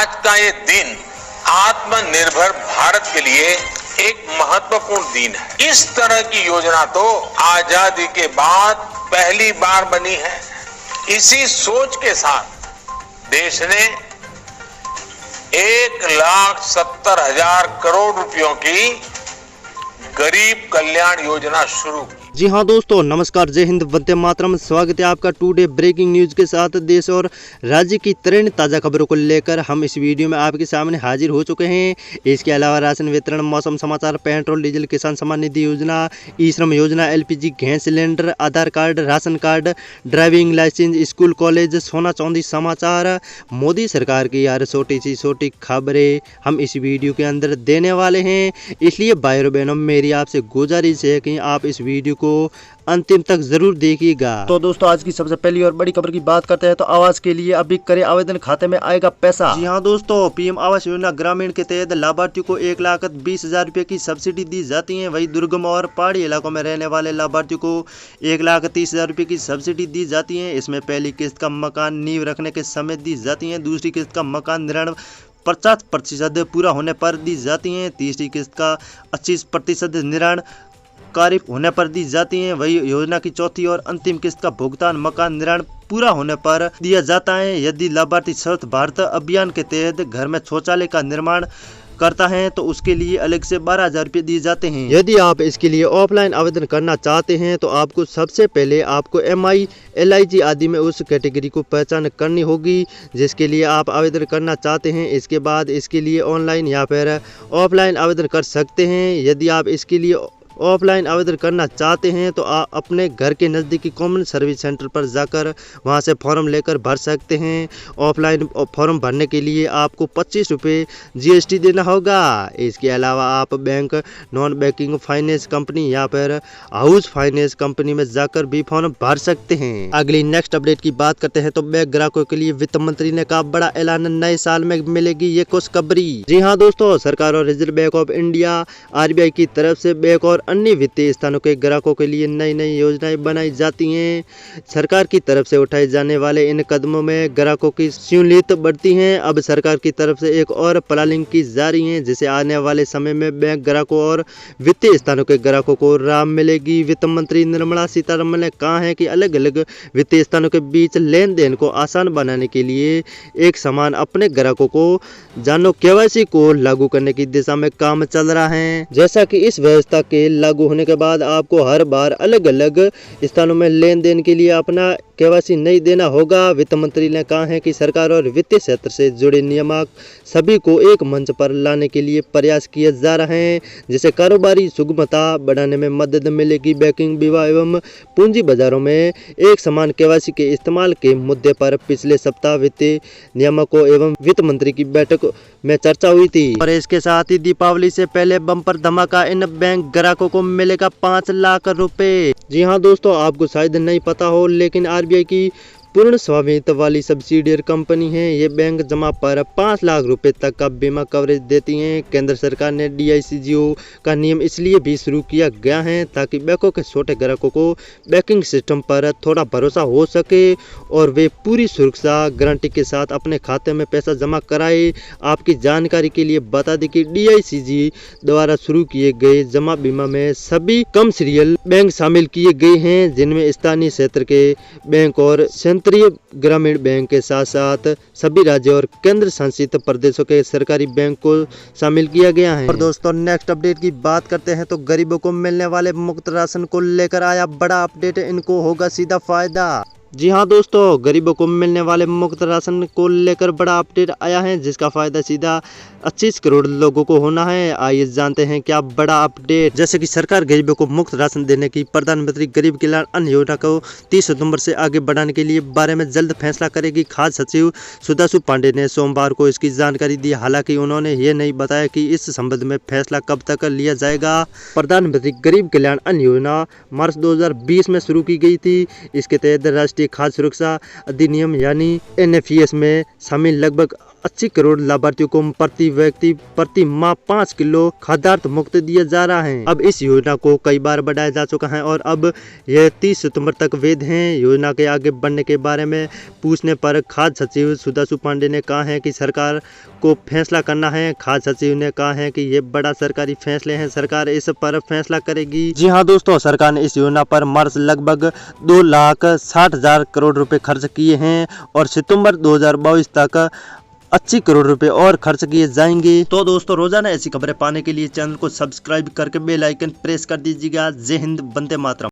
आज का ये दिन आत्मनिर्भर भारत के लिए एक महत्वपूर्ण दिन है। इस तरह की योजना तो आजादी के बाद पहली बार बनी है। इसी सोच के साथ देश ने 1,70,000 करोड़ रुपयों की गरीब कल्याण योजना शुरू की। जी हाँ दोस्तों, नमस्कार, जय हिंद, वंदे मातरम। स्वागत है आपका टुडे ब्रेकिंग न्यूज के साथ। देश और राज्य की तरीन ताज़ा खबरों को लेकर हम इस वीडियो में आपके सामने हाजिर हो चुके हैं। इसके अलावा राशन वितरण, मौसम समाचार, पेट्रोल डीजल, किसान सम्मान निधि योजना, ई श्रम योजना, LPG gas cylinder, Aadhaar card, ration card, driving licence, school college, सोना चांदी समाचार, मोदी सरकार की यार छोटी सी छोटी खबरें हम इस वीडियो के अंदर देने वाले हैं। इसलिए भाइयों बहनों, मेरी आपसे गुजारिश है कि आप इस वीडियो को अंतिम तक जरूर देखिएगा। तो दोस्तों, आज की सबसे पहली और बड़ी खबर की बात करते हैं तो आवास के लिए अभी करे आवेदन, खाते में आएगा पैसा। जी हाँ दोस्तों, PM आवास योजना ग्रामीण के तहत लाभार्थियों को 1,20,000 रुपए की सब्सिडी दी जाती है। वही दुर्गम और पहाड़ी इलाकों में रहने वाले लाभार्थियों को 1,30,000 रुपए की सब्सिडी दी जाती है। इसमें पहली किस्त का मकान नींव रखने के समय दी जाती है। दूसरी किस्त का मकान निर्माण 50% पूरा होने पर दी जाती है। तीसरी किस्त का 25% निर्माण कार्य होने पर दी जाती हैं। वही योजना की चौथी और अंतिम किस्त का भुगतान मकान निर्माण पूरा होने पर दिया जाता है। यदि लाभार्थी स्वच्छ भारत अभियान के तहत घर में शौचालय का निर्माण करता है तो उसके लिए अलग से 12,000 रुपये दिए जाते हैं। यदि आप इसके लिए ऑफलाइन आवेदन करना चाहते हैं तो आपको सबसे पहले आपको MI, LIG आदि में उस कैटेगरी को पहचान करनी होगी जिसके लिए आप आवेदन करना चाहते हैं। इसके बाद इसके लिए ऑनलाइन या फिर ऑफलाइन आवेदन कर सकते हैं। यदि आप इसके लिए ऑफलाइन आवेदन करना चाहते हैं तो आप अपने घर के नज़दीकी कॉमन सर्विस सेंटर पर जाकर वहां से फॉर्म लेकर भर सकते हैं। ऑफलाइन फॉर्म भरने के लिए आपको 25 रुपये GST देना होगा। इसके अलावा आप bank, non banking finance company या फिर हाउस फाइनेंस कंपनी में जाकर भी फॉर्म भर सकते हैं। अगली नेक्स्ट अपडेट की बात करते हैं तो बैंक ग्राहकों के लिए वित्त मंत्री ने कहा बड़ा ऐलान, नए साल में मिलेगी ये खुशखबरी। जी हाँ दोस्तों, सरकार और reserve bank of India RBI की तरफ से बैंक और अन्य वित्तीय स्थानों के ग्राहकों के लिए नई नई योजनाएं बनाई जाती हैं। सरकार की तरफ से उठाए जाने वाले इन कदमों में ग्राहकों की सहूलियत बढ़ती है। अब सरकार की तरफ से एक और प्लानिंग की जा रही है जिससे आने वाले समय में बैंक ग्राहकों और वित्तीय स्थानों के ग्राहकों को राहत मिलेगी। वित्त मंत्री निर्मला सीतारमण ने कहा है कि अलग अलग वित्तीय स्थानों के बीच लेन देन को आसान बनाने के लिए एक समान अपने ग्राहकों को जानो KYC को लागू करने की दिशा में काम चल रहा है। जैसा कि इस व्यवस्था के लागू होने के बाद आपको हर बार अलग अलग स्थानों में लेन देन के लिए अपना KYC नहीं देना होगा। वित्त मंत्री ने कहा है कि सरकार और वित्तीय क्षेत्र से जुड़े नियामक सभी को एक मंच पर लाने के लिए प्रयास किए जा रहे हैं जिससे कारोबारी सुगमता बढ़ाने में मदद मिलेगी। बैंकिंग विभाग एवं पूंजी बाजारों में एक समान KYC के इस्तेमाल के मुद्दे पर पिछले सप्ताह वित्तीय नियामकों एवं वित्त मंत्री की बैठक में चर्चा हुई थी। और इसके साथ ही दीपावली से पहले बम्पर धमाका, इन बैंक ग्राहकों को मिलेगा 5 लाख रुपए। जी हाँ दोस्तों, आपको शायद नहीं पता हो लेकिन RBI की पूर्ण स्वामित्व वाली सब्सिडियरी कंपनी है। ये बैंक जमा पर 5 लाख रुपए तक का बीमा कवरेज देती हैं। केंद्र सरकार ने DICGO का नियम इसलिए भी शुरू किया गया है ताकि बैंकों के छोटे ग्राहकों को बैंकिंग सिस्टम पर थोड़ा भरोसा हो सके और वे पूरी सुरक्षा गारंटी के साथ अपने खाते में पैसा जमा कराए। आपकी जानकारी के लिए बता दें कि DICG द्वारा शुरू किए गए जमा बीमा में सभी कमर्शियल बैंक शामिल किए गए हैं जिनमें स्थानीय क्षेत्र के बैंक और केंद्रीय ग्रामीण बैंक के साथ साथ सभी राज्य और केंद्र शासित प्रदेशों के सरकारी बैंक को शामिल किया गया है। और दोस्तों, नेक्स्ट अपडेट की बात करते हैं तो गरीबों को मिलने वाले मुफ्त राशन को लेकर आया बड़ा अपडेट, इनको होगा सीधा फायदा। जी हाँ दोस्तों, गरीबों को मिलने वाले मुफ्त राशन को लेकर बड़ा अपडेट आया है जिसका फायदा सीधा 25 करोड़ लोगों को होना है। आइए जानते हैं क्या बड़ा अपडेट। जैसे कि सरकार गरीबों को मुफ्त राशन देने की प्रधानमंत्री गरीब कल्याण अन्न योजना को 30 सितंबर से आगे बढ़ाने के लिए बारे में जल्द फैसला करेगी। खाद्य सचिव सुधांशु पांडे ने सोमवार को इसकी जानकारी दी। हालांकि उन्होंने ये नहीं बताया कि इस संबंध में फैसला कब तक लिया जाएगा। प्रधानमंत्री गरीब कल्याण अन्न योजना मार्च 2020 में शुरू की गई थी। इसके तहत राष्ट्रीय खाद्य सुरक्षा अधिनियम यानी NFES में शामिल लगभग 80 करोड़ लाभार्थियों को प्रति व्यक्ति प्रति माह 5 किलो खाद्यान्न मुक्त दिया जा रहा है। अब इस योजना को कई बार बढ़ाया जा चुका है और अब यह 30 सितंबर तक वैध है। योजना के आगे बढ़ने के बारे में पूछने पर खाद्य सचिव सुधांशु पांडे ने कहा है कि सरकार को फैसला करना है। खाद्य सचिव ने कहा है कि ये बड़ा सरकारी फैसले हैं, सरकार इस पर फैसला करेगी। जी हाँ दोस्तों, सरकार ने इस योजना पर मार्च लगभग 2,60,000 करोड़ रुपए खर्च किए हैं और सितंबर 2022 तक 80 करोड़ रुपए और खर्च किए जाएंगे। तो दोस्तों, रोजाना ऐसी खबरें पाने के लिए चैनल को सब्सक्राइब करके बेल आइकन प्रेस कर दीजिएगा। जय हिंद, वंदे मातरम।